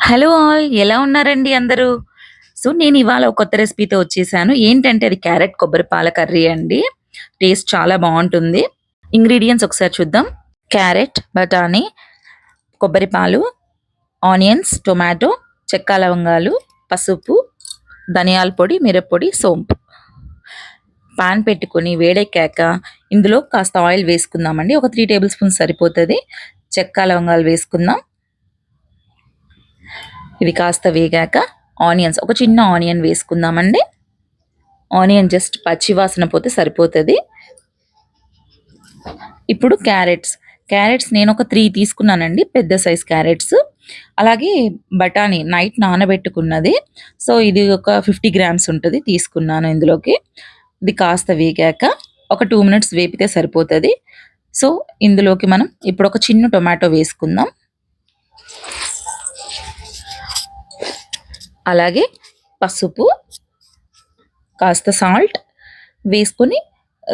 Hello all ఎలా ఉన్నారండి అందరూ? సో, నేను ఇవాళ ఒక కొత్త రెసిపీతో వచ్చేసాను. ఏంటంటే అది క్యారెట్ కొబ్బరి పాల కర్రీ అండి. టేస్ట్ చాలా బావుంటుంది. ఇంగ్రీడియెంట్స్ ఒకసారి చూద్దాం. క్యారెట్, బఠానీ, కొబ్బరి పాలు, ఆనియన్స్, టొమాటో, చెక్క, లవంగాలు, పసుపు, ధనియాల పొడి, మిరప్పొడి, సోంపు. పాన్ పెట్టుకొని వేడెక్కాక ఇందులో కాస్త ఆయిల్ వేసుకుందామండి. ఒక 3 టేబుల్ స్పూన్స్ సరిపోతది. చెక్క, లవంగాలు వేసుకుందాం. ఇవి కాస్త వేగాక ఆనియన్స్ ఒక చిన్న ఆనియన్ వేసుకుందామండి. ఆనియన్ జస్ట్ పచ్చి వాసన పోతే సరిపోతది. ఇప్పుడు క్యారెట్స్ నేను ఒక 3 తీసుకున్నానండి. పెద్ద సైజ్ క్యారెట్స్. అలాగే బఠానీ నైట్ నానబెట్టుకున్నది. సో, ఇది ఒక 50 గ్రామ్స్ ఉంటది తీసుకున్నాను ఇందులోకి. ఇది కాస్త వేగాక ఒక 2 మినిట్స్ వేపితే సరిపోతది. సో, ఇందులోకి మనం ఇప్పుడు ఒక చిన్న టొమాటో వేసుకుందాం. అలాగే పసుపు, కాస్త సాల్ట్ వేసుకొని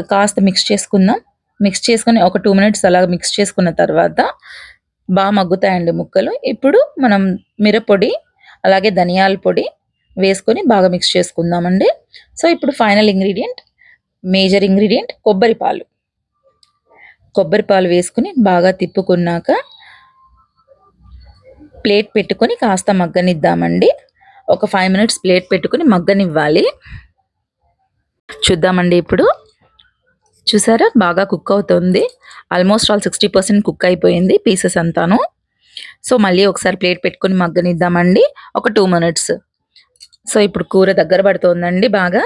కాస్త మిక్స్ చేసుకుందాం. మిక్స్ చేసుకొని ఒక 2 మినిట్స్ అలా మిక్స్ చేసుకున్న తర్వాత బాగా మగ్గుతాయండి ముక్కలు. ఇప్పుడు మనం మిరప్పొడి, అలాగే ధనియాల పొడి వేసుకొని బాగా మిక్స్ చేసుకుందామండి. సో, ఇప్పుడు ఫైనల్ ఇంగ్రీడియంట్, మేజర్ ఇంగ్రీడియంట్ కొబ్బరి పాలు. కొబ్బరి పాలు వేసుకొని బాగా తిప్పుకున్నాక ప్లేట్ పెట్టుకొని కాస్త మగ్గనిద్దామండి. ఒక 5 మినిట్స్ ప్లేట్ పెట్టుకొని మగ్గనివ్వాలి. చూద్దామండి ఇప్పుడు. చూసారా బాగా కుక్ అవుతుంది. ఆల్మోస్ట్ ఆల్ 60% కుక్ అయిపోయింది పీసెస్ అంతాను. సో, మళ్ళీ ఒకసారి ప్లేట్ పెట్టుకొని మగ్గనిద్దామండి. ఒక 2 మినిట్స్. సో, ఇప్పుడు కూర దగ్గర పడుతోందండి బాగా.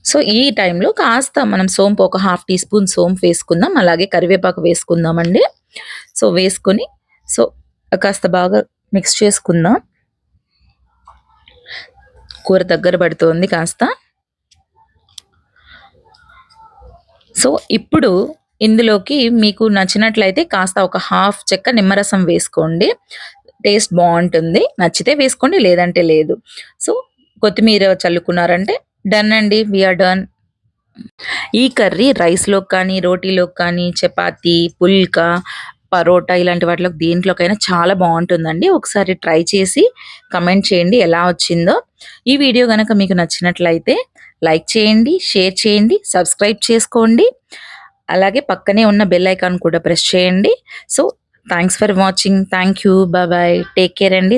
సో, ఈ టైంలో కాస్త మనం సోంపు ఒక హాఫ్ టీ స్పూన్ సోంపు వేసుకుందాం. అలాగే కరివేపాకు వేసుకుందామండి. సో, వేసుకొని కాస్త బాగా మిక్స్ చేసుకుందాం. కూర దగ్గర పడుతోంది కాస్త. సో, ఇప్పుడు ఇందులోకి మీకు నచ్చినట్లయితే కాస్త ఒక హాఫ్ చెక్క నిమ్మరసం వేసుకోండి. టేస్ట్ బావుంటుంది. నచ్చితే వేసుకోండి, లేదంటే లేదు. సో, కొత్తిమీర చల్లుకున్నారంటే డన్ అండి. We are done. ఈ కర్రీ రైస్‌లోకి కానీ, రోటీలోకి కానీ, చపాతీ, పుల్కా, పరోటా ఇలాంటి వాటిలోకి దేంట్లోకైనా చాలా బావుంటుందండి. ఒకసారి ట్రై చేసి కమెంట్ చేయండి ఎలా వచ్చిందో. ఈ వీడియో గనక మీకు నచ్చినట్లయితే లైక్ చేయండి, షేర్ చేయండి, సబ్స్క్రైబ్ చేసుకోండి. అలాగే పక్కనే ఉన్న బెల్ ఐకాన్ కూడా ప్రెస్ చేయండి. So, thanks for watching. Thank you. By by. Take care అండి.